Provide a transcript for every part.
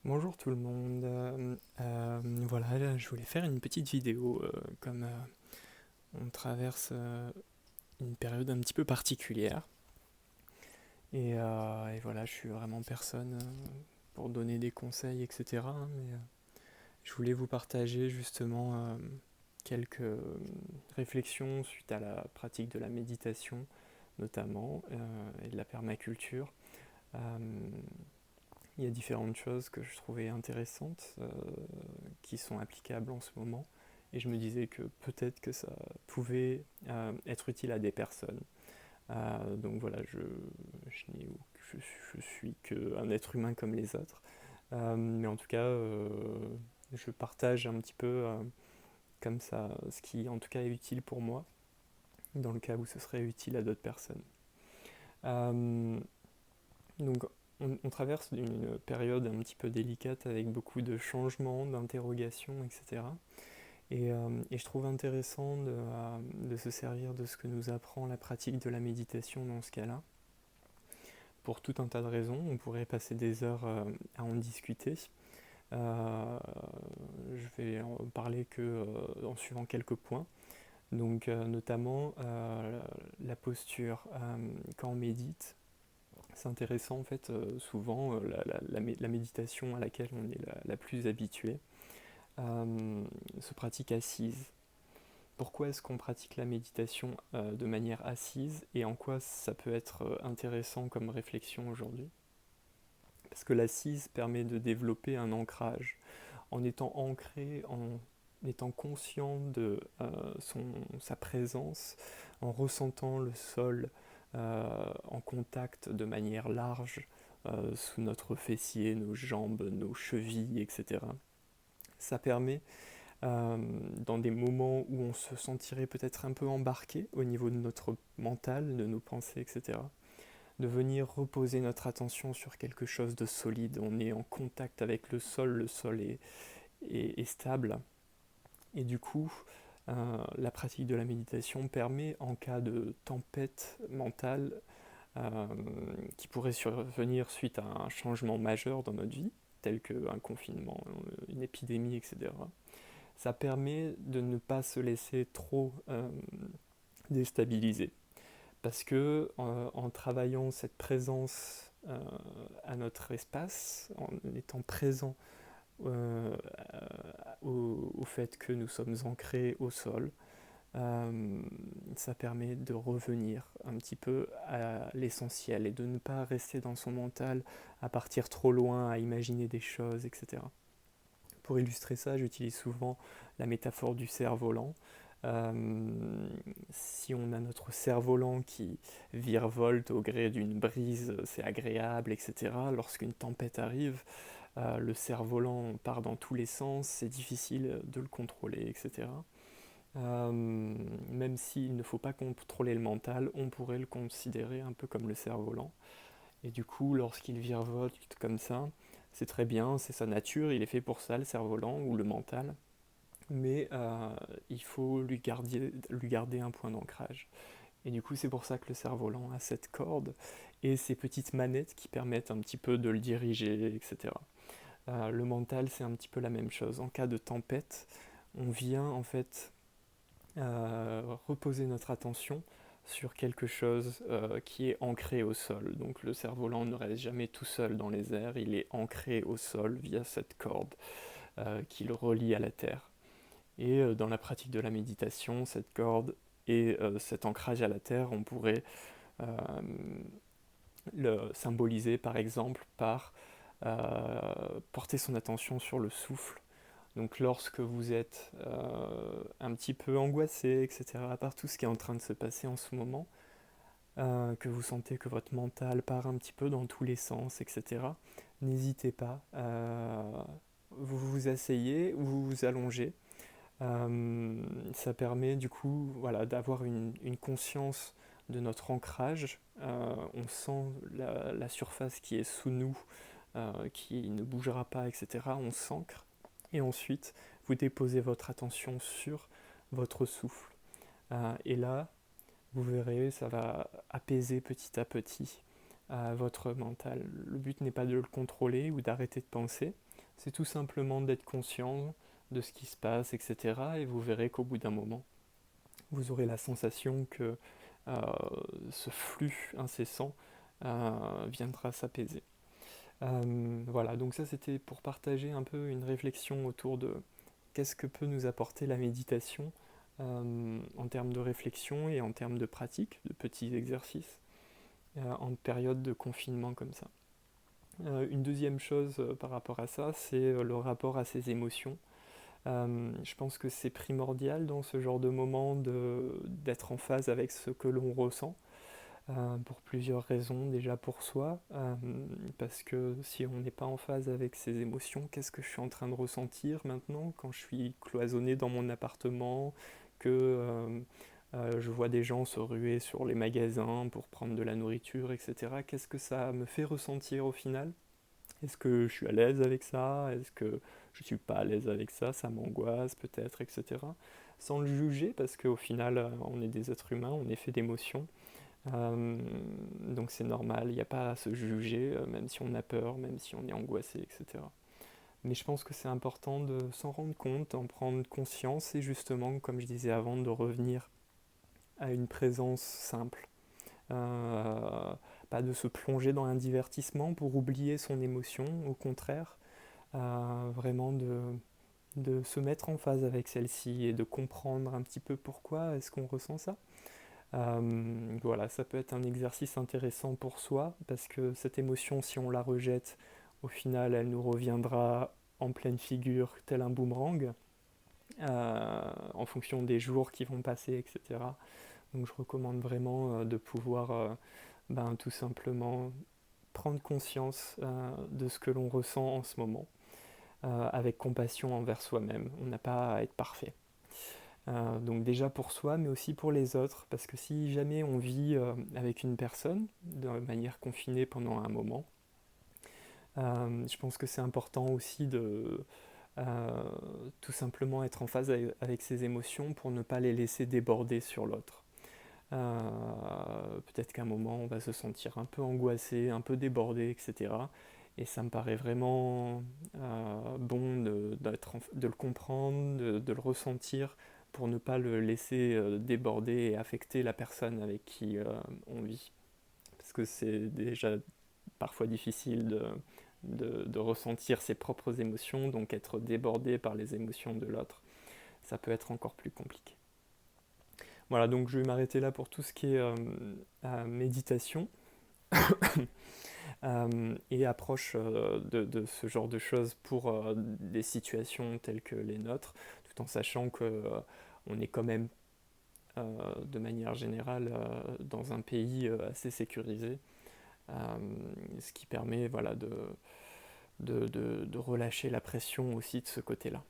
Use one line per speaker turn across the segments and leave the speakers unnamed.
Bonjour tout le monde. Voilà, là, je voulais faire une petite vidéo comme on traverse une période un petit peu particulière. Et voilà, je suis vraiment personne pour donner des conseils, etc. Mais je voulais vous partager justement quelques réflexions suite à la pratique de la méditation notamment et de la permaculture. Euh, il y a différentes choses que je trouvais intéressantes qui sont applicables en ce moment. Et je me disais que peut-être que ça pouvait être utile à des personnes. Donc voilà, je, n'ai- je, je suis qu'un être humain comme les autres. Mais en tout cas, je partage un petit peu comme ça ce qui en tout cas est utile pour moi, dans le cas où ce serait utile à d'autres personnes. Euh, donc on traverse une période un petit peu délicate avec beaucoup de changements, d'interrogations, etc. Et je trouve intéressant de se servir de ce que nous apprend la pratique de la méditation dans ce cas-là. Pour tout un tas de raisons, on pourrait passer des heures à en discuter. Euh, je vais en parler que en suivant quelques points. Donc notamment la posture quand on médite. C'est intéressant en fait, souvent la méditation à laquelle on est la plus habitué se pratique assise. Pourquoi est-ce qu'on pratique la méditation de manière assise et en quoi ça peut être intéressant comme réflexion aujourd'hui? Parce que l'assise permet de développer un ancrage. En étant ancré, en étant conscient de sa présence, en ressentant le sol en contact de manière large sous notre fessier, nos jambes, nos chevilles, etc. Ça permet dans des moments où on se sentirait peut-être un peu embarqué au niveau de notre mental, de nos pensées, etc., de venir reposer notre attention sur quelque chose de solide. On est en contact avec le sol est stable. Et du coup, la pratique de la méditation permet, en cas de tempête mentale euh, qui pourrait survenir suite à un changement majeur dans notre vie, tel qu'un confinement, une épidémie, etc., ça permet de ne pas se laisser trop déstabiliser. Parce que en travaillant cette présence à notre espace, en étant présent euh, au fait que nous sommes ancrés au sol, ça permet de revenir un petit peu à l'essentiel et de ne pas rester dans son mental à partir trop loin, à imaginer des choses, etc. Pour illustrer ça, j'utilise souvent la métaphore du cerf-volant. Si on a notre cerf-volant qui virevolte au gré d'une brise, c'est agréable, etc. Lorsqu'une tempête arrive, le cerf-volant part dans tous les sens, c'est difficile de le contrôler, etc. Même s'il ne faut pas contrôler le mental, on pourrait le considérer un peu comme le cerf-volant. Et du coup, lorsqu'il virevolte comme ça, c'est très bien, c'est sa nature, il est fait pour ça, le cerf-volant ou le mental. Mais il faut lui garder un point d'ancrage. Et du coup, c'est pour ça que le cerf-volant a cette corde et ces petites manettes qui permettent un petit peu de le diriger, etc. Le mental, c'est un petit peu la même chose. En cas de tempête, on vient en fait reposer notre attention sur quelque chose qui est ancré au sol. Donc le cerf-volant ne reste jamais tout seul dans les airs, il est ancré au sol via cette corde qui le relie à la terre. Et dans la pratique de la méditation, cette corde et cet ancrage à la terre, on pourrait euh, le symboliser par exemple par porter son attention sur le souffle. Donc lorsque vous êtes un petit peu angoissé, etc., par tout ce qui est en train de se passer en ce moment, que vous sentez que votre mental part un petit peu dans tous les sens, etc., n'hésitez pas. Vous vous asseyez ou vous vous allongez. Ça permet du coup voilà, d'avoir une conscience de notre ancrage. On sent la surface qui est sous nous, qui ne bougera pas, etc. On s'ancre. Et ensuite, vous déposez votre attention sur votre souffle. Et là, vous verrez, ça va apaiser petit à petit à votre mental. Le but n'est pas de le contrôler ou d'arrêter de penser, c'est tout simplement d'être conscient de ce qui se passe, etc. Et vous verrez qu'au bout d'un moment, vous aurez la sensation que euh, ce flux incessant viendra s'apaiser. Voilà, donc ça c'était pour partager un peu une réflexion autour de qu'est-ce que peut nous apporter la méditation en termes de réflexion et en termes de pratique, de petits exercices en période de confinement comme ça. Une deuxième chose par rapport à ça, c'est le rapport à ses émotions. Je pense que c'est primordial dans ce genre de moment d'être en phase avec ce que l'on ressent, pour plusieurs raisons. Déjà pour soi, parce que si on n'est pas en phase avec ses émotions, qu'est-ce que je suis en train de ressentir maintenant quand je suis cloisonné dans mon appartement, que je vois des gens se ruer sur les magasins pour prendre de la nourriture, etc. Qu'est-ce que ça me fait ressentir au final? Est-ce que je suis à l'aise avec ça? Est-ce que je suis pas à l'aise avec ça? Ça m'angoisse peut-être, etc. Sans le juger, parce qu'au final, on est des êtres humains, on est fait d'émotions. Euh, donc c'est normal, il n'y a pas à se juger, même si on a peur, même si on est angoissé, etc. Mais je pense que c'est important de s'en rendre compte, d'en prendre conscience et justement, comme je disais avant, de revenir à une présence simple. Euh, Pas de se plonger dans un divertissement pour oublier son émotion, au contraire, vraiment de se mettre en phase avec celle-ci et de comprendre un petit peu pourquoi est-ce qu'on ressent ça. Voilà, ça peut être un exercice intéressant pour soi parce que cette émotion, si on la rejette, au final, elle nous reviendra en pleine figure, tel un boomerang, en fonction des jours qui vont passer, etc. Donc je recommande vraiment de pouvoir tout simplement prendre conscience de ce que l'on ressent en ce moment, avec compassion envers soi-même. On n'a pas à être parfait. Donc déjà pour soi, mais aussi pour les autres, parce que si jamais on vit avec une personne de manière confinée pendant un moment, je pense que c'est important aussi de tout simplement être en phase avec ses émotions pour ne pas les laisser déborder sur l'autre. Peut-être qu'à un moment on va se sentir un peu angoissé, un peu débordé, etc. Et ça me paraît vraiment bon de le comprendre, de le ressentir pour ne pas le laisser déborder et affecter la personne avec qui on vit. Parce que c'est déjà parfois difficile de ressentir ses propres émotions, donc être débordé par les émotions de l'autre, ça peut être encore plus compliqué. Voilà, donc je vais m'arrêter là pour tout ce qui est méditation et approche de ce genre de choses pour des situations telles que les nôtres, tout en sachant que on est quand même de manière générale dans un pays assez sécurisé, ce qui permet voilà, de relâcher la pression aussi de ce côté-là.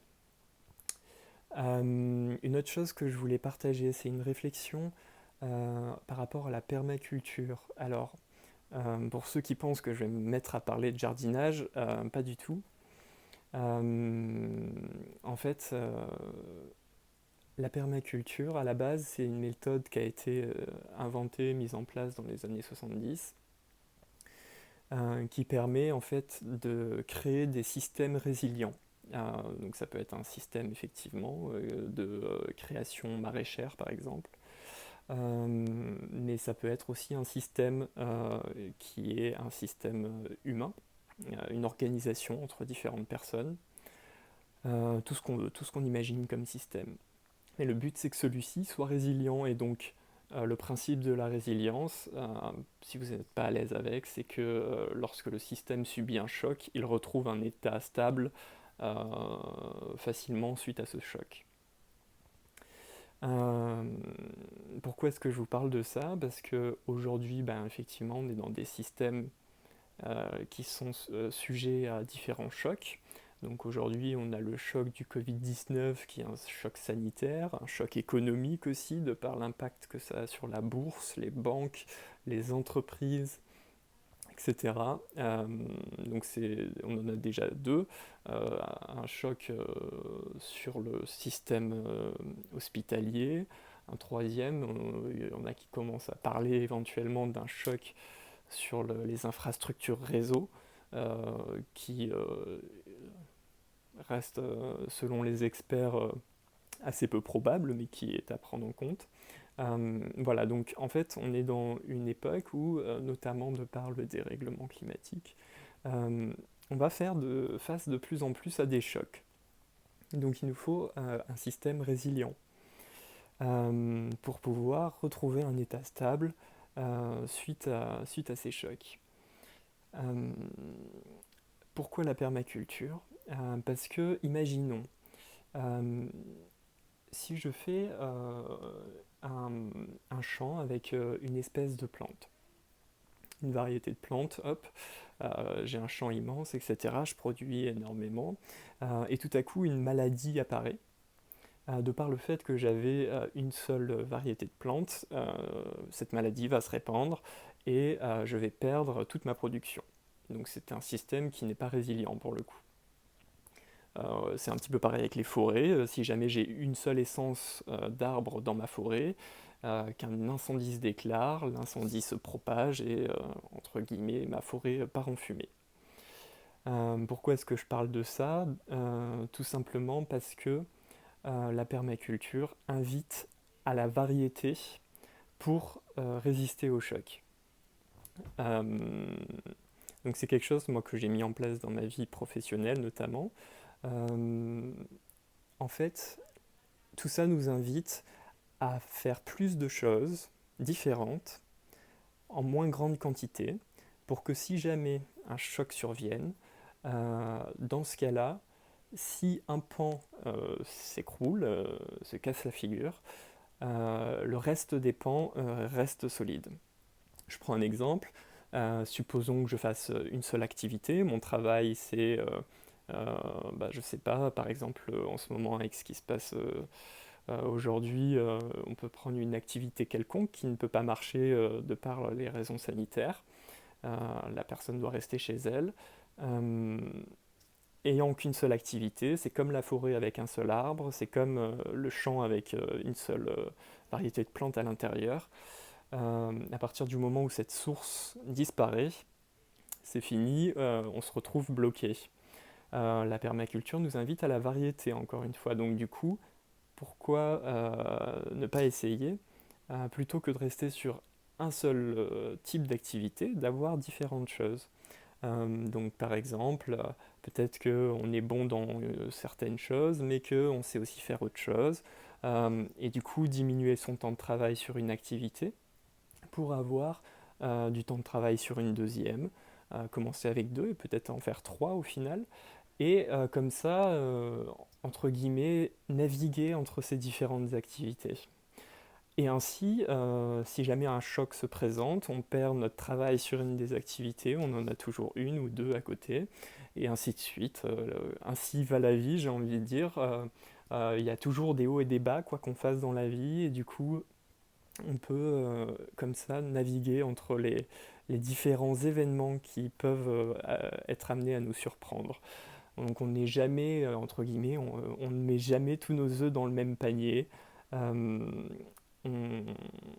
Une autre chose que je voulais partager, c'est une réflexion par rapport à la permaculture. Alors, pour ceux qui pensent que je vais me mettre à parler de jardinage, pas du tout. En fait, la permaculture, à la base, c'est une méthode qui a été inventée, mise en place dans les années 70, qui permet en fait de créer des systèmes résilients. Donc ça peut être un système effectivement de création maraîchère par exemple, mais ça peut être aussi un système qui est un système humain, une organisation entre différentes personnes, tout ce qu'on imagine comme système. Et le but, c'est que celui-ci soit résilient. Et donc, le principe de la résilience, si vous n'êtes pas à l'aise avec, c'est que lorsque le système subit un choc, il retrouve un état stable euh, facilement suite à ce choc. Euh, Pourquoi est-ce que je vous parle de ça? Parce qu'aujourd'hui, effectivement, on est dans des systèmes qui sont sujets à différents chocs. Donc aujourd'hui, on a le choc du Covid-19 qui est un choc sanitaire, un choc économique aussi, de par l'impact que ça a sur la bourse, les banques, les entreprises, etc. Donc on en a déjà deux. Un choc sur le système hospitalier. Un troisième, on a qui commence à parler éventuellement d'un choc sur les infrastructures réseau, qui reste, selon les experts, assez peu probable, mais qui est à prendre en compte. Voilà, donc en fait, on est dans une époque où, notamment de par le dérèglement climatique, on va faire face de plus en plus à des chocs. Donc il nous faut un système résilient pour pouvoir retrouver un état stable suite à ces chocs. Pourquoi la permaculture? Parce que, imaginons, euh, si je fais un champ avec une espèce de plante, une variété de plantes, hop, j'ai un champ immense, etc., je produis énormément, et tout à coup une maladie apparaît, de par le fait que j'avais une seule variété de plantes, cette maladie va se répandre et je vais perdre toute ma production. Donc c'est un système qui n'est pas résilient pour le coup. C'est un petit peu pareil avec les forêts. Si jamais j'ai une seule essence d'arbre dans ma forêt, qu'un incendie se déclare, l'incendie se propage et, entre guillemets, ma forêt part en fumée. Pourquoi est-ce que je parle de ça? Tout simplement parce que la permaculture invite à la variété pour résister au choc. Donc c'est quelque chose moi, que j'ai mis en place dans ma vie professionnelle notamment. Euh, En fait, tout ça nous invite à faire plus de choses différentes, en moins grande quantité, pour que si jamais un choc survienne, dans ce cas-là, si un pan s'écroule, se casse la figure, le reste des pans reste solide. Je prends un exemple. Supposons que je fasse une seule activité. Mon travail, c'est, je sais pas, par exemple, en ce moment, avec ce qui se passe aujourd'hui, on peut prendre une activité quelconque qui ne peut pas marcher de par les raisons sanitaires. La personne doit rester chez elle. Euh, Ayant qu'une seule activité, c'est comme la forêt avec un seul arbre, c'est comme le champ avec une seule variété de plantes à l'intérieur. À partir du moment où cette source disparaît, c'est fini, on se retrouve bloqué. La permaculture nous invite à la variété, encore une fois. Donc du coup, pourquoi ne pas essayer, plutôt que de rester sur un seul type d'activité, d'avoir différentes choses. Donc par exemple, peut-être qu'on est bon dans certaines choses, mais qu'on sait aussi faire autre chose, et du coup diminuer son temps de travail sur une activité pour avoir du temps de travail sur une deuxième, commencer avec deux et peut-être en faire trois au final, et comme ça, entre guillemets, naviguer entre ces différentes activités. Et ainsi, si jamais un choc se présente, on perd notre travail sur une des activités, on en a toujours une ou deux à côté, et ainsi de suite. Ainsi va la vie, j'ai envie de dire. Il y a toujours des hauts et des bas, quoi qu'on fasse dans la vie, et du coup, on peut comme ça naviguer entre les différents événements qui peuvent être amenés à nous surprendre. Donc on n'est jamais, entre guillemets, on ne met jamais tous nos œufs dans le même panier. Euh, on,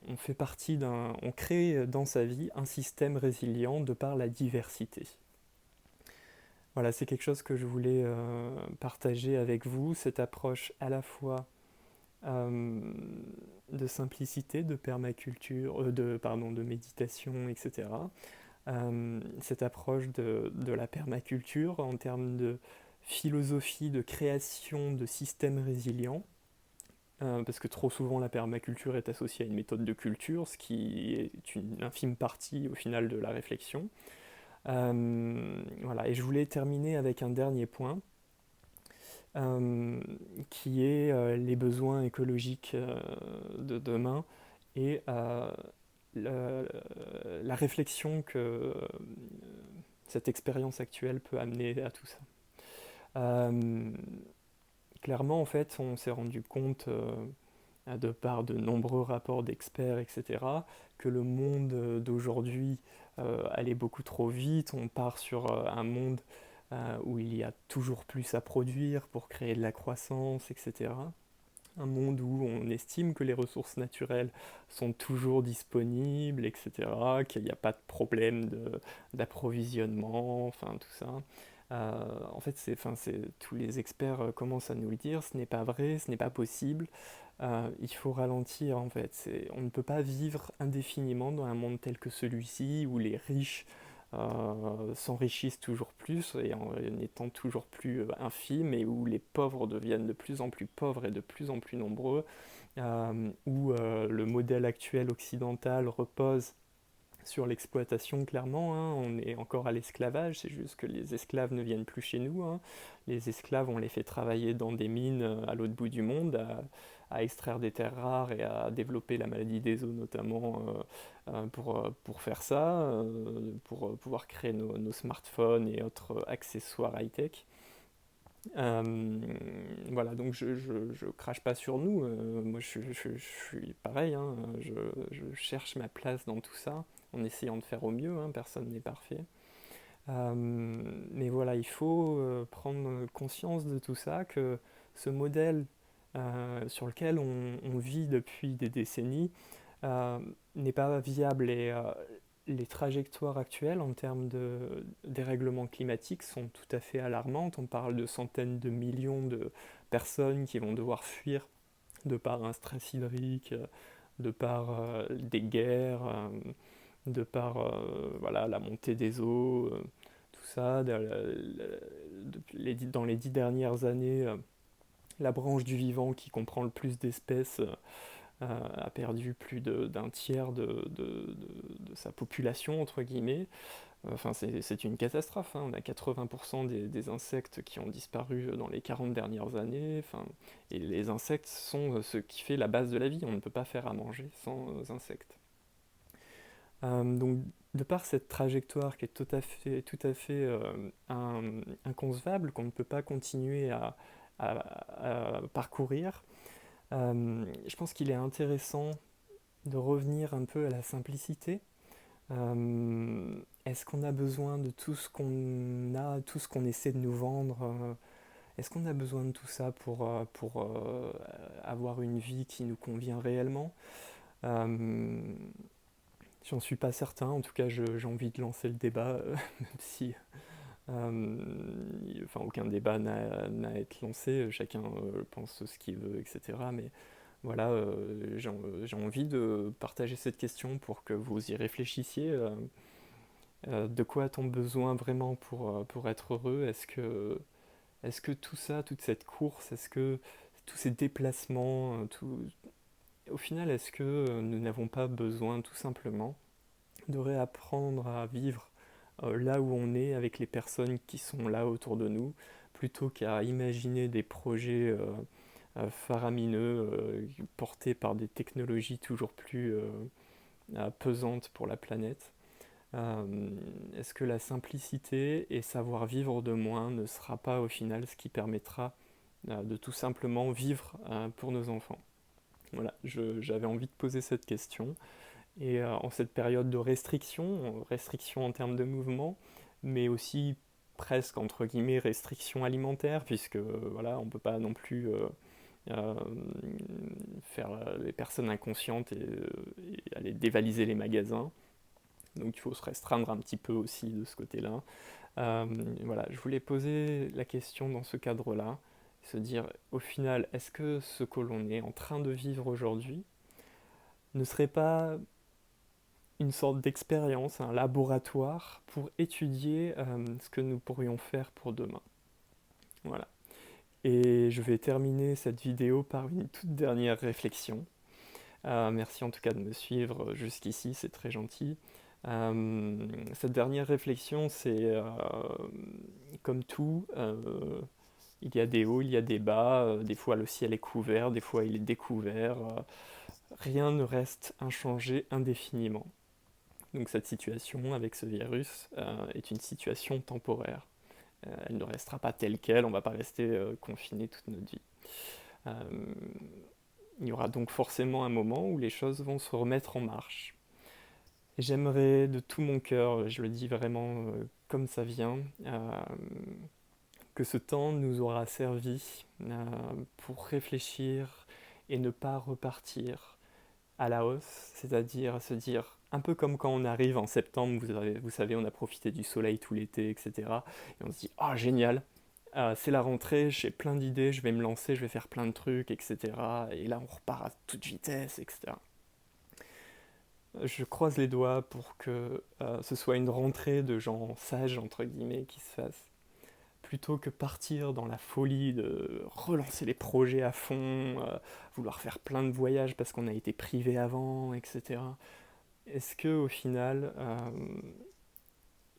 on fait on crée dans sa vie un système résilient de par la diversité. Voilà, c'est quelque chose que je voulais partager avec vous, cette approche à la fois euh, de simplicité, de permaculture, de méditation, etc. Cette approche de la permaculture en termes de philosophie, de création de systèmes résilients, parce que trop souvent la permaculture est associée à une méthode de culture, ce qui est une infime partie au final de la réflexion. Voilà, et je voulais terminer avec un dernier point, qui est les besoins écologiques de demain et la, la réflexion que cette expérience actuelle peut amener à tout ça. Euh, Clairement, en fait, on s'est rendu compte, de par de nombreux rapports d'experts, etc., que le monde d'aujourd'hui allait beaucoup trop vite. On part sur un monde où il y a toujours plus à produire pour créer de la croissance, etc. un monde où on estime que les ressources naturelles sont toujours disponibles, etc., qu'il n'y a pas de problème d'approvisionnement, enfin tout ça. En fait, tous les experts commencent à nous le dire, ce n'est pas vrai, ce n'est pas possible. Il faut ralentir en fait. On ne peut pas vivre indéfiniment dans un monde tel que celui-ci où les riches s'enrichissent toujours plus et en étant toujours plus infimes et où les pauvres deviennent de plus en plus pauvres et de plus en plus nombreux, où le modèle actuel occidental repose sur l'exploitation clairement, hein. On est encore à l'esclavage, c'est juste que les esclaves ne viennent plus chez nous, hein. Les esclaves, on les fait travailler dans des mines à l'autre bout du monde, à extraire des terres rares et à développer la maladie des eaux notamment pour faire ça, pouvoir créer nos smartphones et autres accessoires high-tech. Euh, voilà, donc je crache pas sur nous. Moi, je suis pareil, hein. Je cherche ma place dans tout ça en essayant de faire au mieux, hein. Personne n'est parfait. Mais voilà, il faut prendre conscience de tout ça, que ce modèle sur lequel on vit depuis des décennies euh, n'est pas viable et les trajectoires actuelles en termes de dérèglement climatique sont tout à fait alarmantes. On parle de centaines de millions de personnes qui vont devoir fuir de par un stress hydrique, de par des guerres, de par voilà, la montée des eaux, tout ça. Dans les 10 dernières années, la branche du vivant qui comprend le plus d'espèces a perdu plus d'un tiers de sa population, entre guillemets. Enfin, c'est une catastrophe, hein. On a 80% des insectes qui ont disparu dans les 40 dernières années. Enfin, et les insectes sont ce qui fait la base de la vie. On ne peut pas faire à manger sans insectes. Donc, de par cette trajectoire qui est tout à fait inconcevable, qu'on ne peut pas continuer à parcourir, je pense qu'il est intéressant de revenir un peu à la simplicité. Est-ce qu'on a besoin de tout ce qu'on a, tout ce qu'on essaie de nous vendre est-ce qu'on a besoin de tout ça pour avoir une vie qui nous convient réellement? euh, J'en suis pas certain, en tout cas j'ai envie de lancer le débat, même si euh, enfin, aucun débat n'a à être lancé, chacun pense ce qu'il veut, etc. Mais voilà, j'ai envie de partager cette question pour que vous y réfléchissiez. De quoi a-t-on besoin vraiment pour être heureux? Est-ce que tout ça, toute cette course, est-ce que tous ces déplacements, au final, est-ce que nous n'avons pas besoin tout simplement de réapprendre à vivre là où on est avec les personnes qui sont là autour de nous, plutôt qu'à imaginer des projets faramineux portés par des technologies toujours plus pesantes pour la planète. Est-ce que la simplicité et savoir vivre de moins ne sera pas au final ce qui permettra de tout simplement vivre pour nos enfants? Voilà, j'avais envie de poser cette question. Et en cette période de restriction en termes de mouvement, mais aussi presque entre guillemets restriction alimentaire, puisque voilà, on ne peut pas non plus euh, faire les personnes inconscientes et aller dévaliser les magasins. Donc il faut se restreindre un petit peu aussi de ce côté-là. Euh, voilà, je voulais poser la question dans ce cadre-là, se dire au final, est-ce que ce que l'on est en train de vivre aujourd'hui ne serait pas une sorte d'expérience, un laboratoire pour étudier ce que nous pourrions faire pour demain. Voilà. Et je vais terminer cette vidéo par une toute dernière réflexion. Merci en tout cas de me suivre jusqu'ici, c'est très gentil. Cette dernière réflexion, c'est comme tout, il y a des hauts, il y a des bas, des fois le ciel est couvert, des fois il est découvert, rien ne reste inchangé indéfiniment. Donc cette situation avec ce virus est une situation temporaire. Elle ne restera pas telle qu'elle, on ne va pas rester confiné toute notre vie. Euh, il y aura donc forcément un moment où les choses vont se remettre en marche. Et j'aimerais de tout mon cœur, je le dis vraiment comme ça vient, que que ce temps nous aura servi pour réfléchir et ne pas repartir à la hausse, c'est-à-dire se dire, un peu comme quand on arrive en septembre, vous savez, on a profité du soleil tout l'été, etc. Et on se dit, ah génial, c'est la rentrée, j'ai plein d'idées, je vais me lancer, je vais faire plein de trucs, etc. Et là, on repart à toute vitesse, etc. Je croise les doigts pour que ce soit une rentrée de gens sages, entre guillemets, qui se fasse, plutôt que partir dans la folie de relancer les projets à fond, vouloir faire plein de voyages parce qu'on a été privé avant, etc. Est-ce que au final,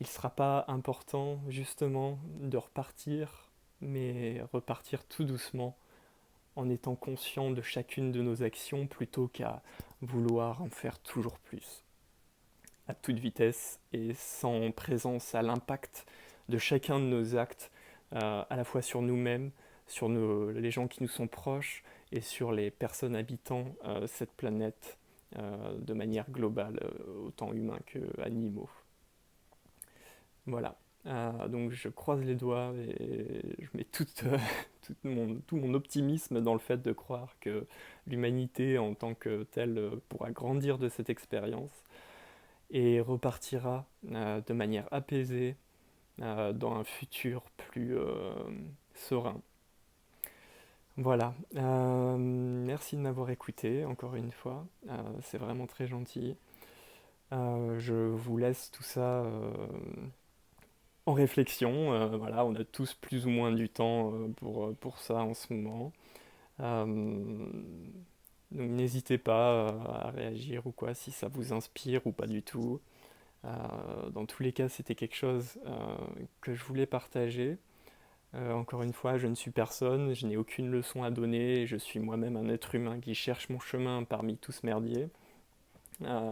il ne sera pas important justement de repartir, mais repartir tout doucement, en étant conscient de chacune de nos actions plutôt qu'à vouloir en faire toujours plus, à toute vitesse et sans présence à l'impact de chacun de nos actes, à la fois sur nous-mêmes, sur les gens qui nous sont proches et sur les personnes habitant cette planète de manière globale, autant humains que animaux. Voilà. Donc je croise les doigts et je mets tout mon optimisme dans le fait de croire que l'humanité en tant que telle pourra grandir de cette expérience et repartira de manière apaisée dans un futur plus serein. Voilà. Merci de m'avoir écouté encore une fois. C'est vraiment très gentil. Je vous laisse tout ça en réflexion. Voilà, on a tous plus ou moins du temps pour ça en ce moment. Euh, donc n'hésitez pas à réagir ou quoi si ça vous inspire ou pas du tout. Dans tous les cas, c'était quelque chose que je voulais partager. Encore une fois, je ne suis personne, je n'ai aucune leçon à donner, je suis moi-même un être humain qui cherche mon chemin parmi tout ce merdier. Euh,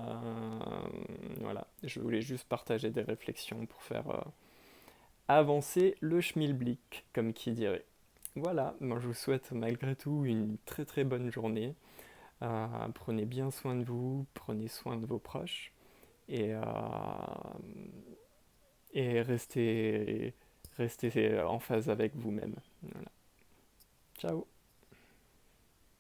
voilà, je voulais juste partager des réflexions pour faire avancer le schmilblick, comme qui dirait. Voilà, moi je vous souhaite malgré tout une très très bonne journée. Prenez bien soin de vous, prenez soin de vos proches et, et restez en phase avec vous-même. Voilà. Ciao.